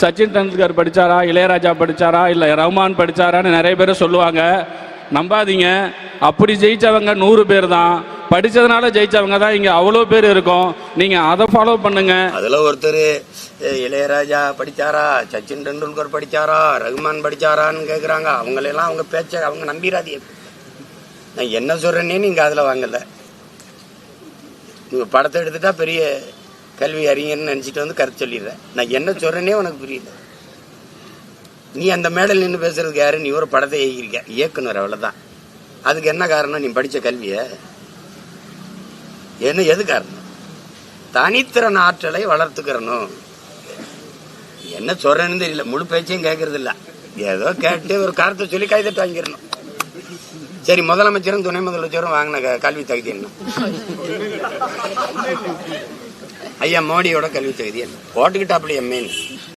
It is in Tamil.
சச்சின் டெண்டுல்கர் படித்தாரா, இளையராஜா படித்தாரா, இல்லை ரஹ்மான் படித்தாரான்னு நிறைய பேர் சொல்லுவாங்க. நம்பாதீங்க. அப்படி ஜெயித்தவங்க 100 பேர் தான். படித்ததுனால ஜெயித்தவங்க தான் இங்கே அவ்வளோ பேர் இருக்கும். நீங்கள் அதை ஃபாலோ பண்ணுங்க. அதில் ஒருத்தர் இளையராஜா படித்தாரா, சச்சின் டெண்டுல்கர் படித்தாரா, ரஹ்மான் படித்தாரான்னு கேட்குறாங்க. அவங்களெல்லாம் அவங்க பேச்ச அவங்க நம்பிடாதீங்க. நான் என்ன சொல்கிறேன்னே நீங்கள் அதில் வாங்கலை. நீங்கள் படத்தை எடுத்துட்டா பெரிய கல்வி அறிஞர்னு நினச்சிட்டு வந்து கருத்து சொல்லிடுறேன். நான் என்ன சொல்கிறேன்னே உனக்கு புரியல. நீ அந்த மேடல் நின்று பேசுறதுக்கு யாரு? நீ ஒரு படத்தை இயக்கிருக்க, இயக்குனர், அவ்வளோதான். அதுக்கு என்ன காரணம்? நீ படித்த கல்வியை என்ன எது காரணம்? தனித்திறன் ஆற்றலை வளர்த்துக்கிறணும். என்ன சொல்றேன்னு தெரியல, முழு பேச்சையும் கேட்கறது இல்லை. ஏதோ கேட்டு ஒரு காரத்தை சொல்லி கைதட்டு வாங்கிடணும். சரி, முதலமைச்சரும் துணை முதலமைச்சரும் வாங்கின கல்வி தகுதி என்ன? ஐயா மோடியோட கல்வி தகுதி என்ன? போட்டுக்கிட்டாப்படி எம்ஏன்னு